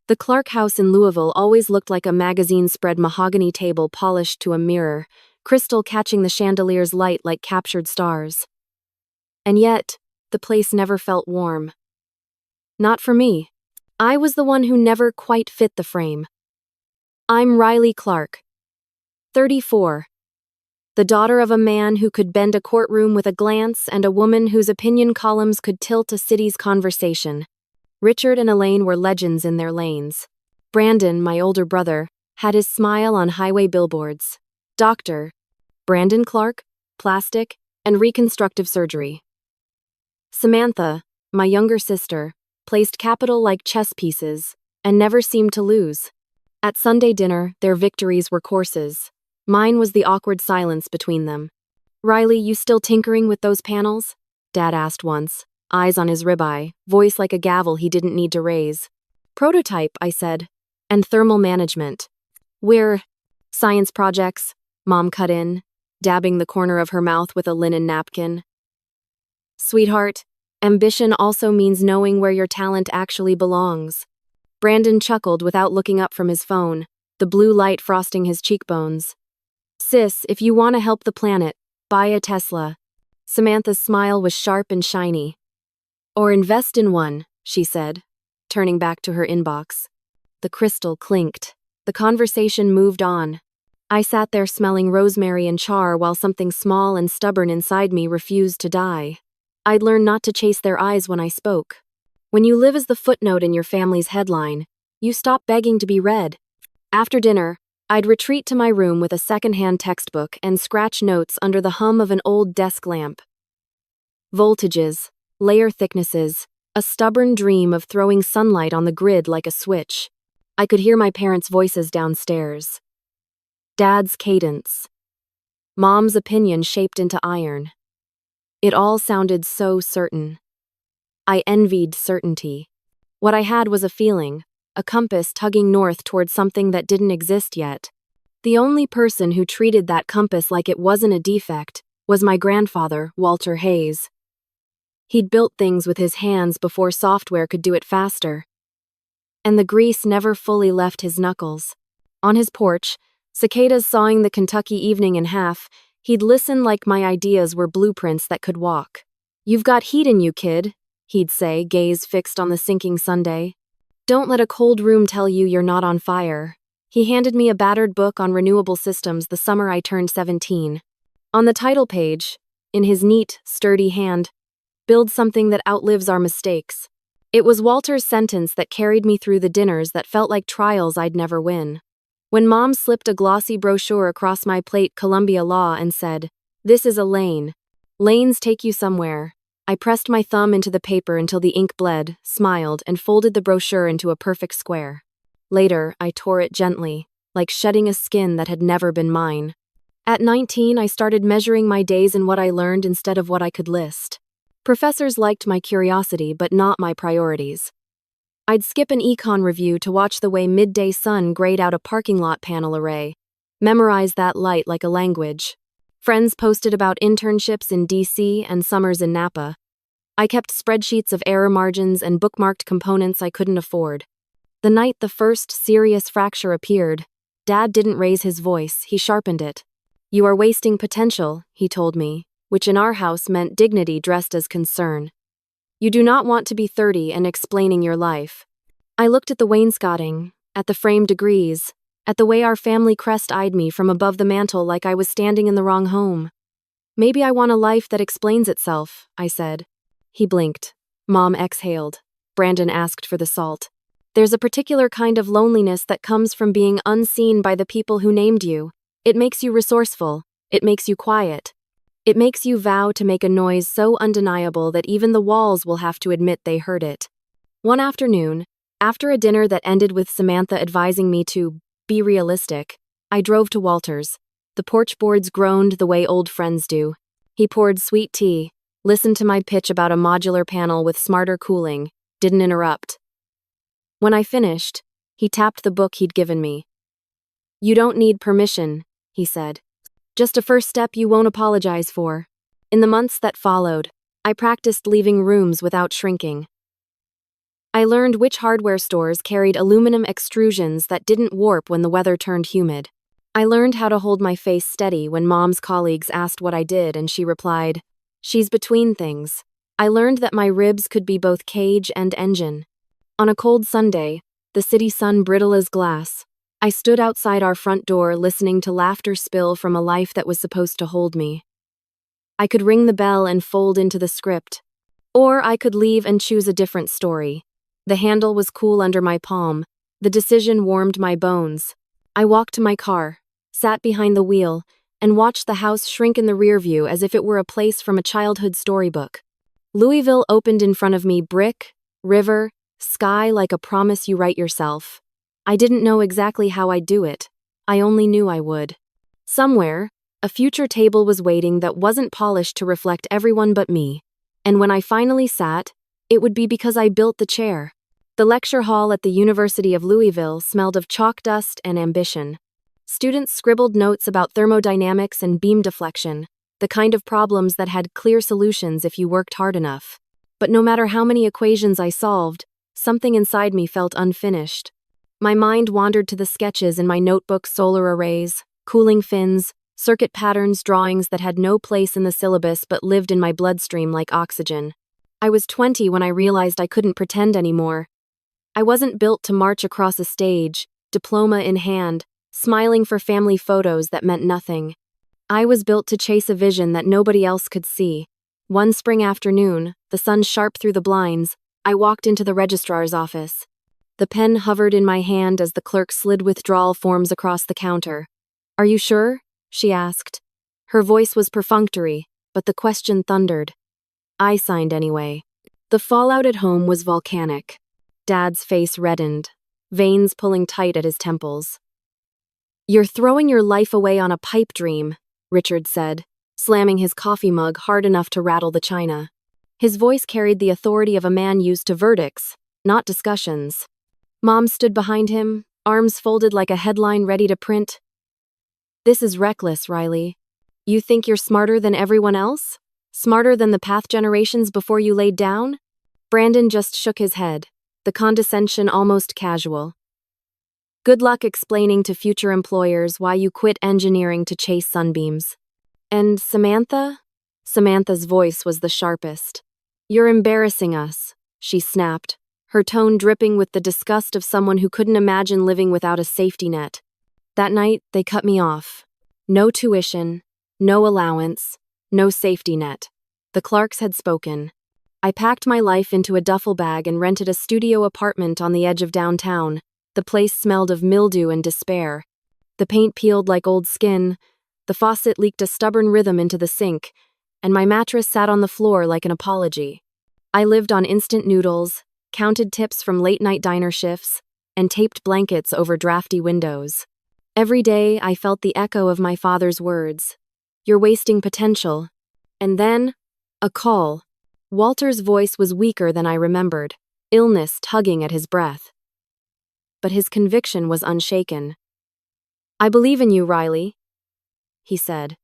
The Clark house in Louisville always looked like a magazine-spread mahogany table polished to a mirror, crystal catching the chandelier's light like captured stars. And yet, the place never felt warm. Not for me. I was the one who never quite fit the frame. I'm Riley Clark, 34. The daughter of a man who could bend a courtroom with a glance and a woman whose opinion columns could tilt a city's conversation. Richard and Elaine were legends in their lanes. Brandon, my older brother, had his smile on highway billboards. Dr. Brandon Clark, plastic and reconstructive surgery. Samantha, my younger sister, placed capital like chess pieces and never seemed to lose. At Sunday dinner, their victories were courses. Mine was the awkward silence between them. "Riley, you still tinkering with those panels?" Dad asked once, eyes on his ribeye, voice like a gavel he didn't need to raise. "Prototype," I said, "and thermal management." "We're science projects," Mom cut in, dabbing the corner of her mouth with a linen napkin. "Sweetheart, ambition also means knowing where your talent actually belongs." Brandon chuckled without looking up from his phone, the blue light frosting his cheekbones. "Sis, if you want to help the planet, buy a Tesla." Samantha's smile was sharp and shiny. "Or invest in one," she said, turning back to her inbox. The crystal clinked. The conversation moved on. I sat there smelling rosemary and char while something small and stubborn inside me refused to die. I'd learned not to chase their eyes when I spoke. When you live as the footnote in your family's headline, you stop begging to be read. After dinner, I'd retreat to my room with a secondhand textbook and scratch notes under the hum of an old desk lamp. Voltages, layer thicknesses, a stubborn dream of throwing sunlight on the grid like a switch. I could hear my parents' voices downstairs. Dad's cadence. Mom's opinion shaped into iron. It all sounded so certain. I envied certainty. What I had was a feeling, a compass tugging north towards something that didn't exist yet. The only person who treated that compass like it wasn't a defect was my grandfather, Walter Hayes. He'd built things with his hands before software could do it faster. And the grease never fully left his knuckles. On his porch, cicadas sawing the Kentucky evening in half, he'd listen like my ideas were blueprints that could walk. "You've got heat in you, kid," he'd say, gaze fixed on the sinking Sunday. "Don't let a cold room tell you you're not on fire." He handed me a battered book on renewable systems the summer I turned 17. On the title page, in his neat, sturdy hand, "Build something that outlives our mistakes." It was Walter's sentence that carried me through the dinners that felt like trials I'd never win. When Mom slipped a glossy brochure across my plate, Columbia Law, and said, "This is a lane. Lanes take you somewhere," I pressed my thumb into the paper until the ink bled, smiled, and folded the brochure into a perfect square. Later, I tore it gently, like shedding a skin that had never been mine. At 19, I started measuring my days in what I learned instead of what I could list. Professors liked my curiosity, but not my priorities. I'd skip an econ review to watch the way midday sun grayed out a parking lot panel array, memorize that light like a language. Friends posted about internships in DC and summers in Napa. I kept spreadsheets of error margins and bookmarked components I couldn't afford. The night the first serious fracture appeared, Dad didn't raise his voice, he sharpened it. "You are wasting potential," he told me, which in our house meant dignity dressed as concern. "You do not want to be 30 and explaining your life." I looked at the wainscoting, at the framed degrees, at the way our family crest eyed me from above the mantel like I was standing in the wrong home. "Maybe I want a life that explains itself," I said. He blinked. Mom exhaled. Brandon asked for the salt. "There's a particular kind of loneliness that comes from being unseen by the people who named you. It makes you resourceful. It makes you quiet. It makes you vow to make a noise so undeniable that even the walls will have to admit they heard it." One afternoon, after a dinner that ended with Samantha advising me to be realistic, I drove to Walter's. The porch boards groaned the way old friends do. He poured sweet tea, listened to my pitch about a modular panel with smarter cooling, didn't interrupt. When I finished, he tapped the book he'd given me. "You don't need permission," he said. "Just a first step you won't apologize for." In the months that followed, I practiced leaving rooms without shrinking. I learned which hardware stores carried aluminum extrusions that didn't warp when the weather turned humid. I learned how to hold my face steady when Mom's colleagues asked what I did and she replied, "She's between things." I learned that my ribs could be both cage and engine. On a cold Sunday, the city sun brittle as glass, I stood outside our front door listening to laughter spill from a life that was supposed to hold me. I could ring the bell and fold into the script, or I could leave and choose a different story. The handle was cool under my palm. The decision warmed my bones. I walked to my car, sat behind the wheel, and watched the house shrink in the rear view as if it were a place from a childhood storybook. Louisville opened in front of me, brick, river, sky like a promise you write yourself. I didn't know exactly how I'd do it. I only knew I would. Somewhere, a future table was waiting that wasn't polished to reflect everyone but me. And when I finally sat, it would be because I built the chair. The lecture hall at the University of Louisville smelled of chalk dust and ambition. Students scribbled notes about thermodynamics and beam deflection, the kind of problems that had clear solutions if you worked hard enough. But no matter how many equations I solved, something inside me felt unfinished. My mind wandered to the sketches in my notebook: solar arrays, cooling fins, circuit patterns, drawings that had no place in the syllabus but lived in my bloodstream like oxygen. I was 20 when I realized I couldn't pretend anymore. I wasn't built to march across a stage, diploma in hand, smiling for family photos that meant nothing. I was built to chase a vision that nobody else could see. One spring afternoon, the sun sharp through the blinds, I walked into the registrar's office. The pen hovered in my hand as the clerk slid withdrawal forms across the counter. "Are you sure?" she asked. Her voice was perfunctory, but the question thundered. I signed anyway. The fallout at home was volcanic. Dad's face reddened, veins pulling tight at his temples. "You're throwing your life away on a pipe dream," Richard said, slamming his coffee mug hard enough to rattle the china. His voice carried the authority of a man used to verdicts, not discussions. Mom stood behind him, arms folded like a headline ready to print. "This is reckless, Riley. You think you're smarter than everyone else? Smarter than the path generations before you laid down?" Brandon just shook his head, the condescension almost casual. "Good luck explaining to future employers why you quit engineering to chase sunbeams." "And Samantha?" Samantha's voice was the sharpest. "You're embarrassing us," she snapped, her tone dripping with the disgust of someone who couldn't imagine living without a safety net. That night, they cut me off. No tuition, no allowance, no safety net. The Clarks had spoken. I packed my life into a duffel bag and rented a studio apartment on the edge of downtown. The place smelled of mildew and despair. The paint peeled like old skin, the faucet leaked a stubborn rhythm into the sink, and my mattress sat on the floor like an apology. I lived on instant noodles, counted tips from late-night diner shifts, and taped blankets over drafty windows. Every day, I felt the echo of my father's words. "You're wasting potential." And then, a call. Walter's voice was weaker than I remembered, illness tugging at his breath. But his conviction was unshaken. "I believe in you, Riley," he said.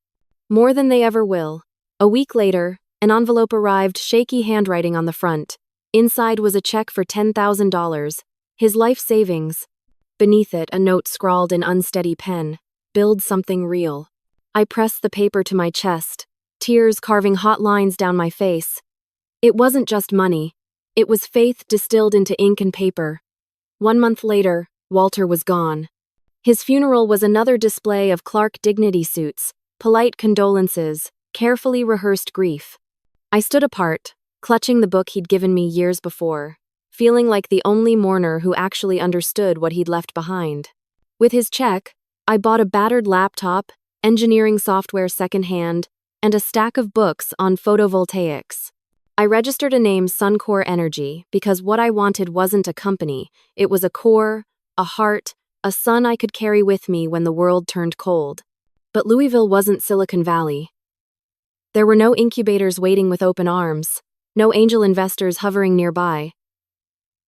"More than they ever will." A week later, an envelope arrived, shaky handwriting on the front. Inside was a check for $10,000, his life savings. Beneath it, a note scrawled in unsteady pen, "Build something real." I pressed the paper to my chest, tears carving hot lines down my face. It wasn't just money. It was faith distilled into ink and paper. 1 month later, Walter was gone. His funeral was another display of Clark dignity suits, polite condolences, carefully rehearsed grief. I stood apart, clutching the book he'd given me years before, feeling like the only mourner who actually understood what he'd left behind. With his check, I bought a battered laptop, engineering software secondhand, and a stack of books on photovoltaics. I registered a name, Suncor Energy, because what I wanted wasn't a company, it was a core, a heart, a sun I could carry with me when the world turned cold. But Louisville wasn't Silicon Valley. There were no incubators waiting with open arms, no angel investors hovering nearby.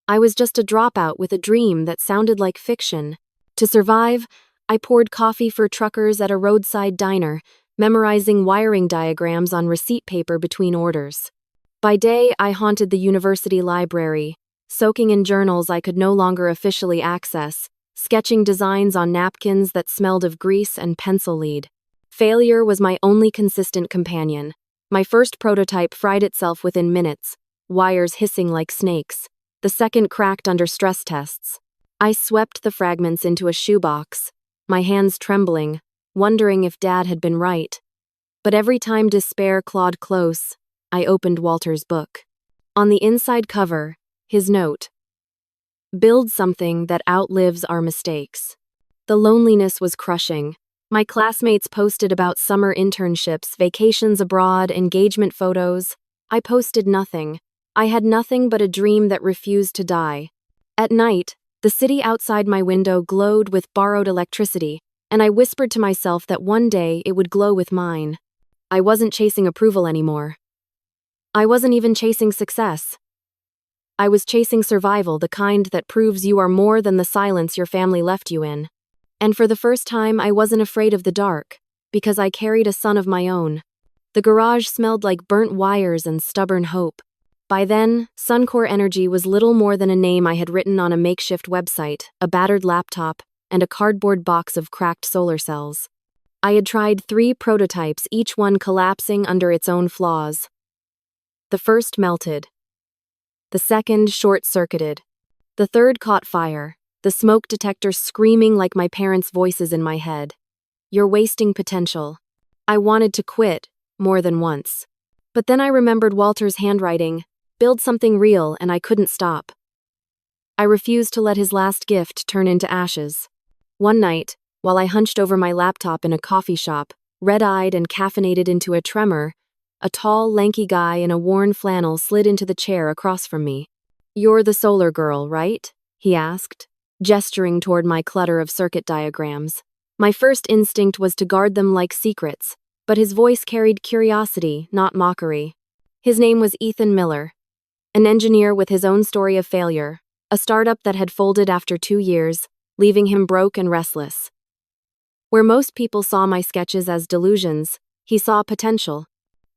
I was just a dropout with a dream that sounded like fiction. To survive, I poured coffee for truckers at a roadside diner, memorizing wiring diagrams on receipt paper between orders. By day, I haunted the university library, soaking in journals I could no longer officially access, sketching designs on napkins that smelled of grease and pencil lead. Failure was my only consistent companion. My first prototype fried itself within minutes, wires hissing like snakes. The second cracked under stress tests. I swept the fragments into a shoebox, my hands trembling, wondering if Dad had been right. But every time despair clawed close, I opened Walter's book. On the inside cover, his note: "Build something that outlives our mistakes." The loneliness was crushing. My classmates posted about summer internships, vacations abroad, engagement photos. I posted nothing. I had nothing but a dream that refused to die. At night, the city outside my window glowed with borrowed electricity, and I whispered to myself that one day it would glow with mine. I wasn't chasing approval anymore. I wasn't even chasing success. I was chasing survival, the kind that proves you are more than the silence your family left you in. And for the first time, I wasn't afraid of the dark, because I carried a son of my own. The garage smelled like burnt wires and stubborn hope. By then, Suncor Energy was little more than a name I had written on a makeshift website, a battered laptop, and a cardboard box of cracked solar cells. I had tried 3 prototypes, each one collapsing under its own flaws. The first melted. The second short-circuited. The third caught fire, the smoke detector screaming like my parents' voices in my head. "You're wasting potential." I wanted to quit, more than once. But then I remembered Walter's handwriting: "Build something real," and I couldn't stop. I refused to let his last gift turn into ashes. One night, while I hunched over my laptop in a coffee shop, red-eyed and caffeinated into a tremor, a tall, lanky guy in a worn flannel slid into the chair across from me. "You're the solar girl, right?" he asked, gesturing toward my clutter of circuit diagrams. My first instinct was to guard them like secrets, but his voice carried curiosity, not mockery. His name was Ethan Miller, an engineer with his own story of failure, a startup that had folded after 2 years, leaving him broke and restless. Where most people saw my sketches as delusions, he saw potential.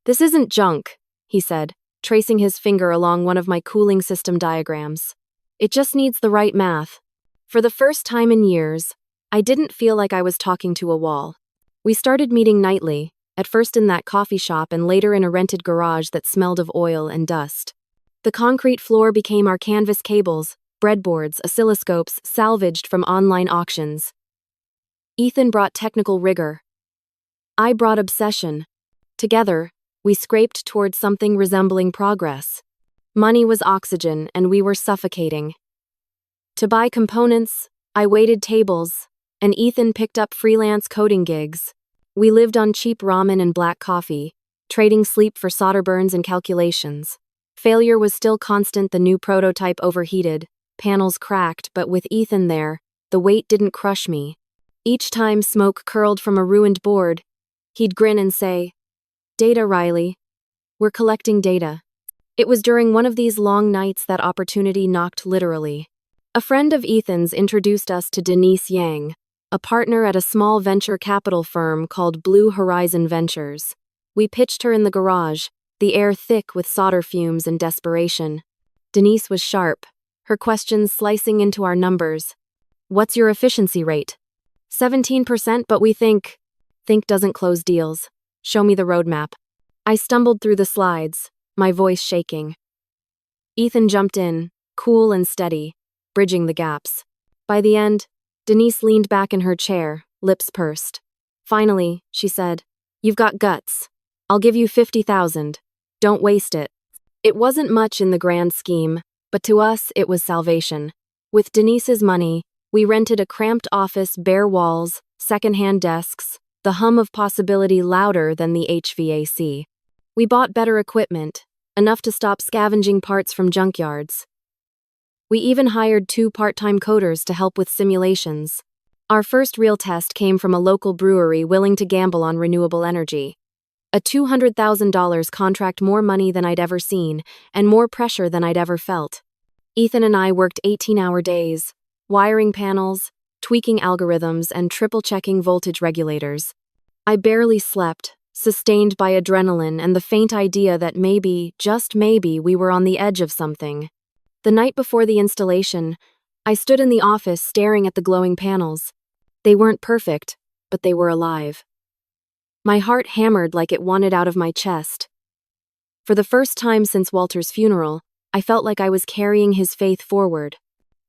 "This isn't junk," he said, tracing his finger along one of my cooling system diagrams. "It just needs the right math." For the first time in years, I didn't feel like I was talking to a wall. We started meeting nightly, at first in that coffee shop and later in a rented garage that smelled of oil and dust. The concrete floor became our canvas cables, breadboards, oscilloscopes salvaged from online auctions. Ethan brought technical rigor. I brought obsession. Together, we scraped towards something resembling progress. Money was oxygen, and we were suffocating. To buy components, I waited tables, and Ethan picked up freelance coding gigs. We lived on cheap ramen and black coffee, trading sleep for solder burns and calculations. Failure was still constant. The new prototype overheated, panels cracked, but with Ethan there, the weight didn't crush me. Each time smoke curled from a ruined board, he'd grin and say, "Data, Riley. We're collecting data." It was during one of these long nights that opportunity knocked literally. A friend of Ethan's introduced us to Denise Yang, a partner at a small venture capital firm called Blue Horizon Ventures. We pitched her in the garage, the air thick with solder fumes and desperation. Denise was sharp, her questions slicing into our numbers. "What's your efficiency rate?" 17%, but we think doesn't close deals. Show me the roadmap." I stumbled through the slides, my voice shaking. Ethan jumped in, cool and steady, bridging the gaps. By the end, Denise leaned back in her chair, lips pursed. "Finally," she said, "you've got guts. I'll give you 50,000. Don't waste it." It wasn't much in the grand scheme, but to us it was salvation. With Denise's money, we rented a cramped office, bare walls, second-hand desks, the hum of possibility louder than the HVAC. We bought better equipment, enough to stop scavenging parts from junkyards. We even hired 2 part-time coders to help with simulations. Our first real test came from a local brewery willing to gamble on renewable energy. A $200,000 contract, more money than I'd ever seen, and more pressure than I'd ever felt. Ethan and I worked 18-hour days, wiring panels, tweaking algorithms, and triple-checking voltage regulators. I barely slept, sustained by adrenaline and the faint idea that maybe, just maybe, we were on the edge of something. The night before the installation, I stood in the office staring at the glowing panels. They weren't perfect, but they were alive. My heart hammered like it wanted out of my chest. For the first time since Walter's funeral, I felt like I was carrying his faith forward.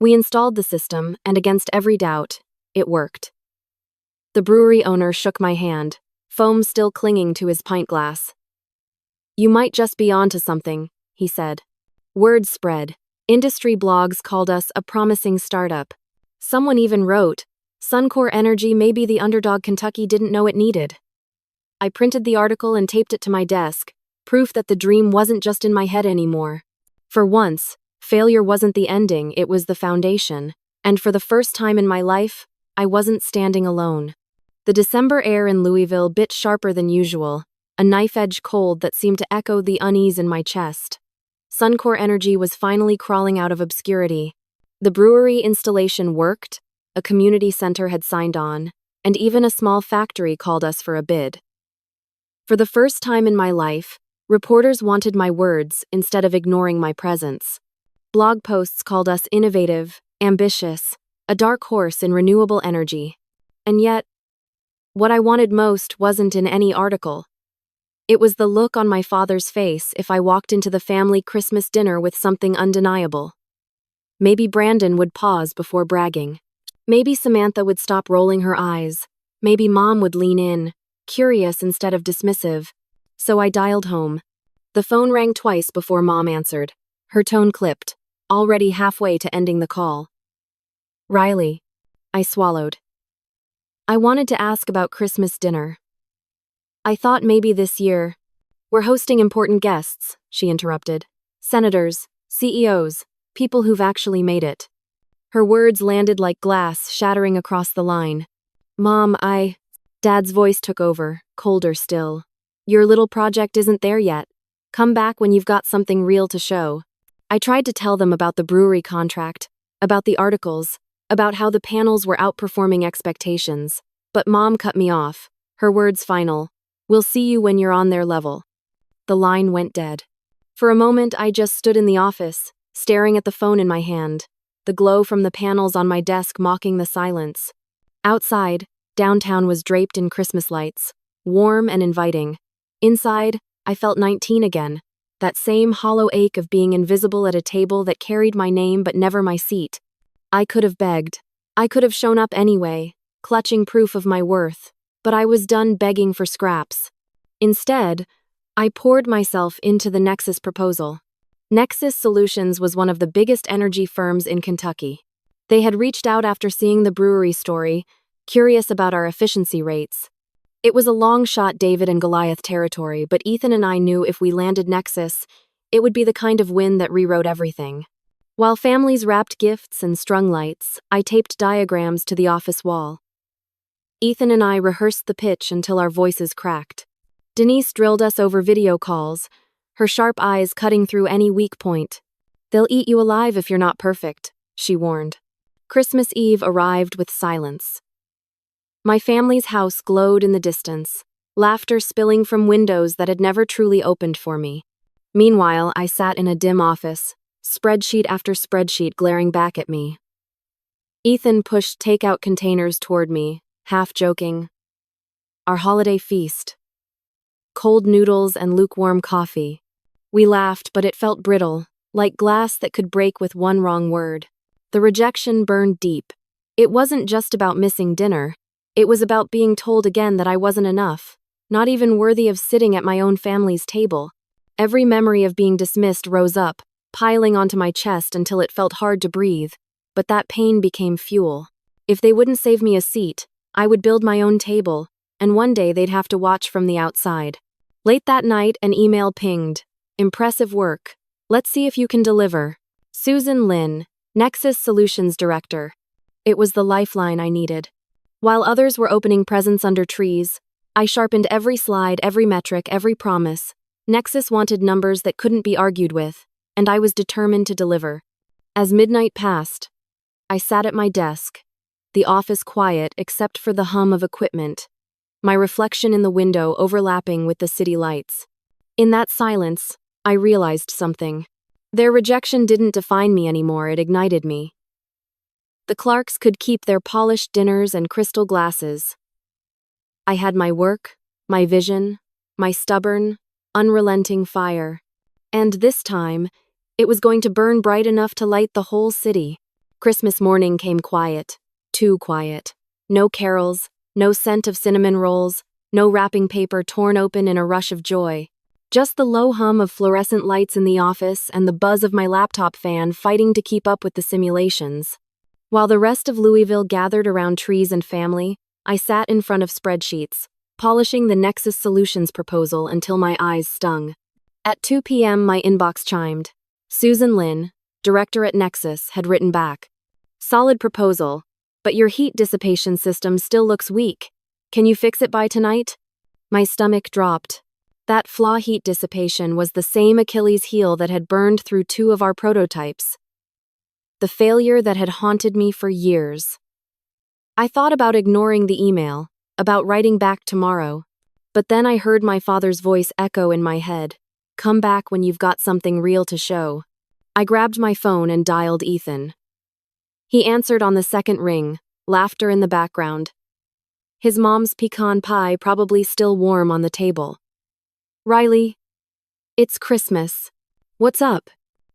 We installed the system, and against every doubt, it worked. The brewery owner shook my hand, foam still clinging to his pint glass. "You might just be onto something," he said. Word spread. Industry blogs called us a promising startup. Someone even wrote, "Suncor Energy may be the underdog Kentucky didn't know it needed." I printed the article and taped it to my desk, proof that the dream wasn't just in my head anymore. For once, failure wasn't the ending, it was the foundation. And for the first time in my life, I wasn't standing alone. The December air in Louisville bit sharper than usual, a knife-edge cold that seemed to echo the unease in my chest. Suncor Energy was finally crawling out of obscurity. The brewery installation worked, a community center had signed on, and even a small factory called us for a bid. For the first time in my life, reporters wanted my words instead of ignoring my presence. Blog posts called us innovative, ambitious, a dark horse in renewable energy. And yet, what I wanted most wasn't in any article. It was the look on my father's face if I walked into the family Christmas dinner with something undeniable. Maybe Brandon would pause before bragging. Maybe Samantha would stop rolling her eyes. Maybe Mom would lean in, curious instead of dismissive. So I dialed home. The phone rang twice before Mom answered. Her tone clipped, already halfway to ending the call. "Riley." I swallowed. "I wanted to ask about Christmas dinner." "I thought maybe this year." "We're hosting important guests," she interrupted. "Senators, CEOs, people who've actually made it." Her words landed like glass shattering across the line. "Mom, Dad's voice took over, colder still. "Your little project isn't there yet. Come back when you've got something real to show." I tried to tell them about the brewery contract, about the articles, about how the panels were outperforming expectations, but Mom cut me off, her words final. "We'll see you when you're on their level." The line went dead. For a moment, I just stood in the office, staring at the phone in my hand, the glow from the panels on my desk mocking the silence. Outside, downtown was draped in Christmas lights, warm and inviting. Inside, I felt 19 again, that same hollow ache of being invisible at a table that carried my name but never my seat. I could have begged. I could have shown up anyway, clutching proof of my worth, but I was done begging for scraps. Instead, I poured myself into the Nexus proposal. Nexus Solutions was one of the biggest energy firms in Kentucky. They had reached out after seeing the brewery story, curious about our efficiency rates. It was a long-shot David and Goliath territory, but Ethan and I knew if we landed Nexus, it would be the kind of win that rewrote everything. While families wrapped gifts and strung lights, I taped diagrams to the office wall. Ethan and I rehearsed the pitch until our voices cracked. Denise drilled us over video calls, her sharp eyes cutting through any weak point. "They'll eat you alive if you're not perfect," she warned. Christmas Eve arrived with silence. My family's house glowed in the distance, laughter spilling from windows that had never truly opened for me. Meanwhile, I sat in a dim office, spreadsheet after spreadsheet glaring back at me. Ethan pushed takeout containers toward me, half joking. Our holiday feast. Cold noodles and lukewarm coffee. We laughed, but it felt brittle, like glass that could break with one wrong word. The rejection burned deep. It wasn't just about missing dinner. It was about being told again that I wasn't enough, not even worthy of sitting at my own family's table. Every memory of being dismissed rose up, piling onto my chest until it felt hard to breathe, but that pain became fuel. If they wouldn't save me a seat, I would build my own table, and one day they'd have to watch from the outside. Late that night, an email pinged. "Impressive work. Let's see if you can deliver. Susan Lynn, Nexus Solutions Director." It was the lifeline I needed. While others were opening presents under trees, I sharpened every slide, every metric, every promise. Nexus wanted numbers that couldn't be argued with, and I was determined to deliver. As midnight passed, I sat at my desk, the office quiet except for the hum of equipment, my reflection in the window overlapping with the city lights. In that silence, I realized something. Their rejection didn't define me anymore, it ignited me. The Clarks could keep their polished dinners and crystal glasses. I had my work, my vision, my stubborn, unrelenting fire. And this time, it was going to burn bright enough to light the whole city. Christmas morning came quiet, too quiet. No carols, no scent of cinnamon rolls, no wrapping paper torn open in a rush of joy. Just the low hum of fluorescent lights in the office and the buzz of my laptop fan fighting to keep up with the simulations. While the rest of Louisville gathered around trees and family, I sat in front of spreadsheets, polishing the Nexus Solutions proposal until my eyes stung. At 2 p.m. my inbox chimed. Susan Lin, director at Nexus, had written back. Solid proposal, but your heat dissipation system still looks weak. Can you fix it by tonight? My stomach dropped. That flaw heat dissipation was the same Achilles heel that had burned through 2 of our prototypes. The failure that had haunted me for years. I thought about ignoring the email, about writing back tomorrow, but then I heard my father's voice echo in my head. Come back when you've got something real to show. I grabbed my phone and dialed Ethan. He answered on the second ring, laughter in the background. His mom's pecan pie probably still warm on the table. Riley, it's Christmas. What's up?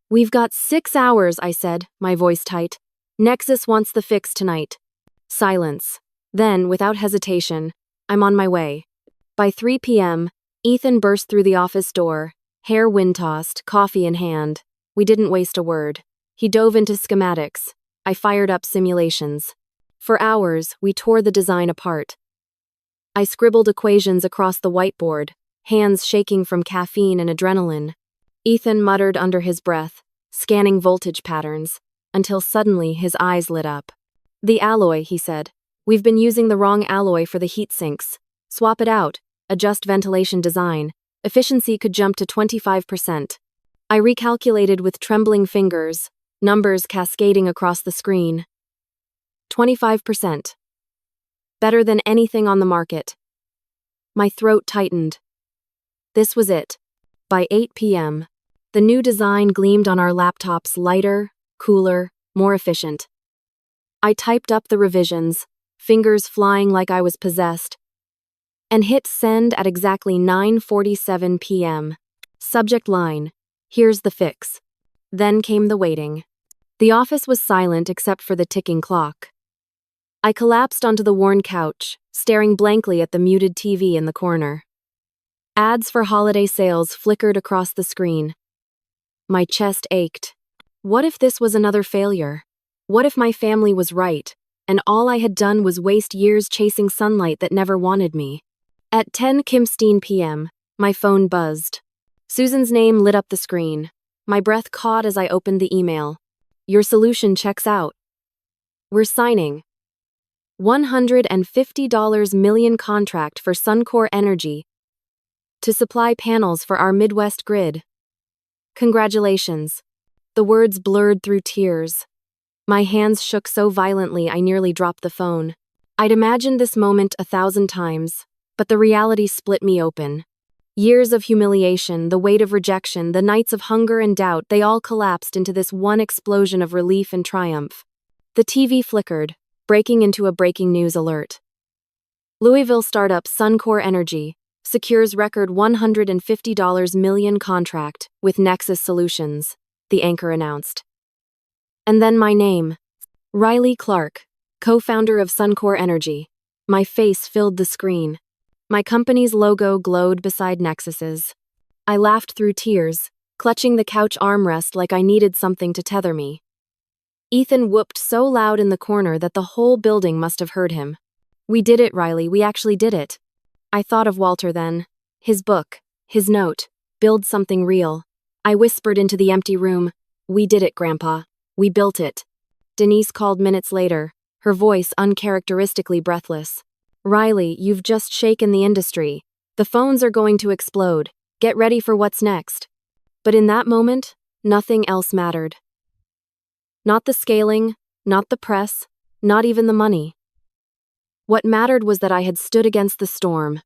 We've got 6 hours, I said, my voice tight. Nexus wants the fix tonight. Silence. Then, without hesitation, I'm on my way. By 3 p.m., Ethan burst through the office door, hair wind-tossed, coffee in hand. We didn't waste a word. He dove into schematics. I fired up simulations. For hours, we tore the design apart. I scribbled equations across the whiteboard, hands shaking from caffeine and adrenaline. Ethan muttered under his breath, scanning voltage patterns, until suddenly his eyes lit up. The alloy, he said. We've been using the wrong alloy for the heat sinks. Swap it out, adjust ventilation design. Efficiency could jump to 25%. I recalculated with trembling fingers, numbers cascading across the screen. 25%. Better than anything on the market. My throat tightened. This was it. By 8 p.m., the new design gleamed on our laptops lighter, cooler, more efficient. I typed up the revisions, fingers flying like I was possessed, and hit send at exactly 9:47 p.m. Subject line, here's the fix. Then came the waiting. The office was silent except for the ticking clock. I collapsed onto the worn couch, staring blankly at the muted TV in the corner. Ads for holiday sales flickered across the screen. My chest ached. What if this was another failure? What if my family was right, and all I had done was waste years chasing sunlight that never wanted me? At 10:15 p.m., my phone buzzed. Susan's name lit up the screen. My breath caught as I opened the email. Your solution checks out. We're signing. $150 million contract for Suncor Energy to supply panels for our Midwest grid. Congratulations. The words blurred through tears. My hands shook so violently I nearly dropped the phone. I'd imagined this moment 1,000 times, but the reality split me open. Years of humiliation, the weight of rejection, the nights of hunger and doubt, they all collapsed into this one explosion of relief and triumph. The TV flickered, breaking into a breaking news alert. Louisville startup Suncor Energy secures record $150 million contract with Nexus Solutions, the anchor announced. And then my name. Riley Clark, co-founder of Suncor Energy. My face filled the screen. My company's logo glowed beside Nexus's. I laughed through tears, clutching the couch armrest like I needed something to tether me. Ethan whooped so loud in the corner that the whole building must have heard him. We did it, Riley, we actually did it. I thought of Walter then. His book, his note, build something real. I whispered into the empty room, we did it, Grandpa. We built it. Denise called minutes later, her voice uncharacteristically breathless. Riley, you've just shaken the industry. The phones are going to explode. Get ready for what's next. But in that moment, nothing else mattered. Not the scaling, not the press, not even the money. What mattered was that I had stood against the storm,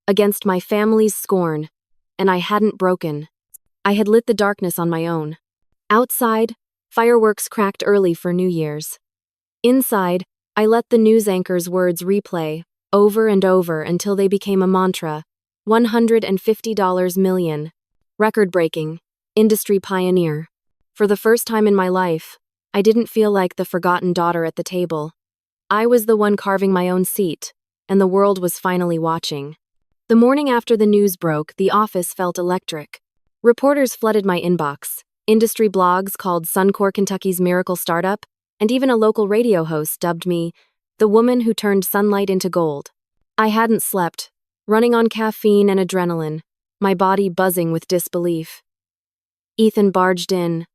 against my family's scorn, and I hadn't broken. I had lit the darkness on my own. Outside, fireworks cracked early for New Year's. Inside, I let the news anchor's words replay, over and over until they became a mantra. $150 million. Record-breaking. Industry pioneer. For the first time in my life, I didn't feel like the forgotten daughter at the table. I was the one carving my own seat, and the world was finally watching. The morning after the news broke, the office felt electric. Reporters flooded my inbox. Industry blogs called Suncor Kentucky's miracle startup, and even a local radio host dubbed me the woman who turned sunlight into gold. I hadn't slept, running on caffeine and adrenaline, my body buzzing with disbelief. Ethan barged in,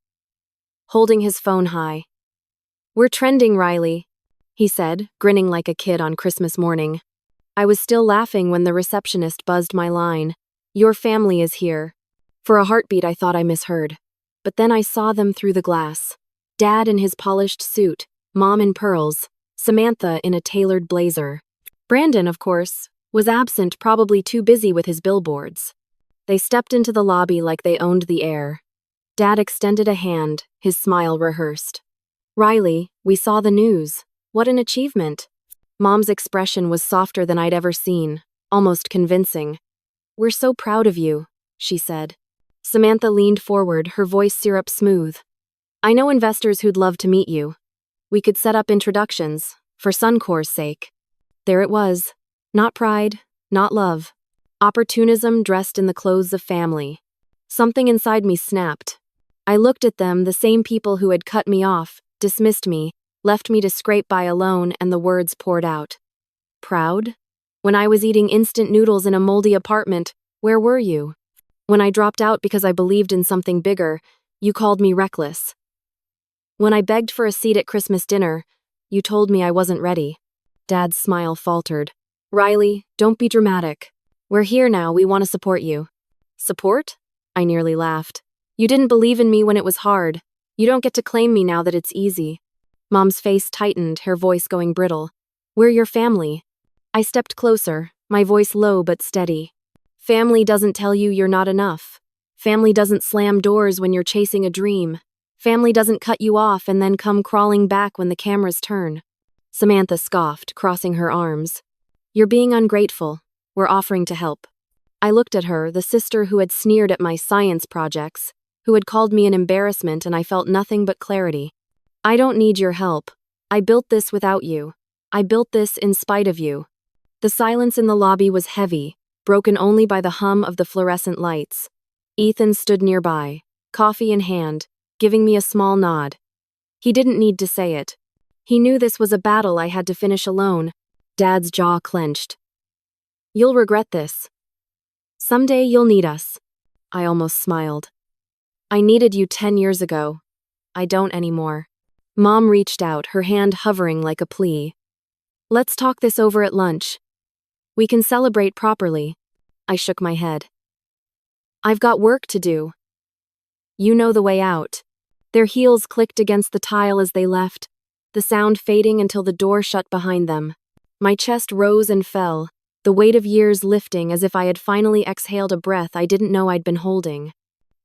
holding his phone high. "We're trending, Riley," he said, grinning like a kid on Christmas morning. I was still laughing when the receptionist buzzed my line. "Your family is here." For a heartbeat, I thought I misheard. But then I saw them through the glass. Dad in his polished suit, Mom in pearls, Samantha in a tailored blazer. Brandon, of course, was absent, probably too busy with his billboards. They stepped into the lobby like they owned the air. Dad extended a hand, his smile rehearsed. "Riley, we saw the news. What an achievement." Mom's expression was softer than I'd ever seen, almost convincing. "We're so proud of you," she said. Samantha leaned forward, her voice syrup smooth. "I know investors who'd love to meet you. We could set up introductions, for Suncor's sake." There it was. Not pride, not love. Opportunism dressed in the clothes of family. Something inside me snapped. I looked at them, the same people who had cut me off, dismissed me, left me to scrape by alone, and the words poured out. "Proud? When I was eating instant noodles in a moldy apartment, where were you? When I dropped out because I believed in something bigger, you called me reckless. When I begged for a seat at Christmas dinner, you told me I wasn't ready." Dad's smile faltered. "Riley, don't be dramatic. We're here now, we want to support you." "Support?" I nearly laughed. "You didn't believe in me when it was hard. You don't get to claim me now that it's easy." Mom's face tightened, her voice going brittle. "We're your family." I stepped closer, my voice low but steady. "Family doesn't tell you you're not enough. Family doesn't slam doors when you're chasing a dream. Family doesn't cut you off and then come crawling back when the cameras turn." Samantha scoffed, crossing her arms. "You're being ungrateful. We're offering to help." I looked at her, the sister who had sneered at my science projects, who had called me an embarrassment, and I felt nothing but clarity. "I don't need your help. I built this without you. I built this in spite of you." The silence in the lobby was heavy, broken only by the hum of the fluorescent lights. Ethan stood nearby, coffee in hand, giving me a small nod. He didn't need to say it. He knew this was a battle I had to finish alone. Dad's jaw clenched. "You'll regret this. Someday you'll need us." I almost smiled. "I needed you 10 years ago. I don't anymore." Mom reached out, her hand hovering like a plea. "Let's talk this over at lunch. We can celebrate properly." I shook my head. "I've got work to do." "You know the way out." Their heels clicked against the tile as they left, the sound fading until the door shut behind them. My chest rose and fell, the weight of years lifting as if I had finally exhaled a breath I didn't know I'd been holding.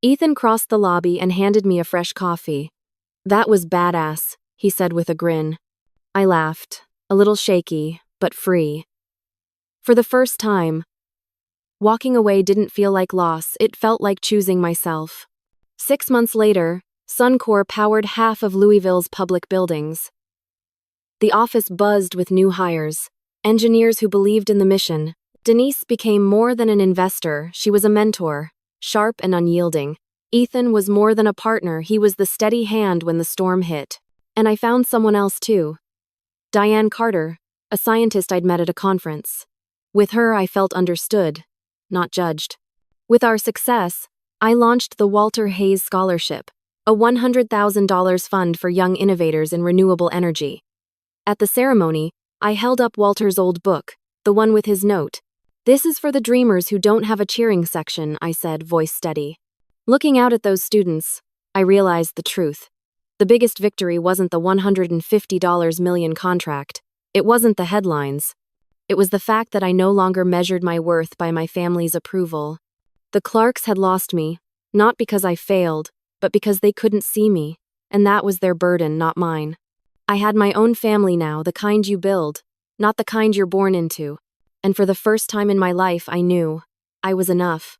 Ethan crossed the lobby and handed me a fresh coffee. "That was badass," he said with a grin. I laughed, a little shaky, but free. For the first time, walking away didn't feel like loss, it felt like choosing myself. 6 months later, Suncor powered half of Louisville's public buildings. The office buzzed with new hires, engineers who believed in the mission. Denise became more than an investor, she was a mentor, sharp and unyielding. Ethan was more than a partner, he was the steady hand when the storm hit. And I found someone else too. Diane Carter, a scientist I'd met at a conference. With her, I felt understood, not judged. With our success, I launched the Walter Hayes Scholarship, a $100,000 fund for young innovators in renewable energy. At the ceremony, I held up Walter's old book, the one with his note. "This is for the dreamers who don't have a cheering section," I said, voice steady. Looking out at those students, I realized the truth. The biggest victory wasn't the $150 million contract. It wasn't the headlines. It was the fact that I no longer measured my worth by my family's approval. The Clarks had lost me, not because I failed, but because they couldn't see me, and that was their burden, not mine. I had my own family now, the kind you build, not the kind you're born into. And for the first time in my life, I knew I was enough.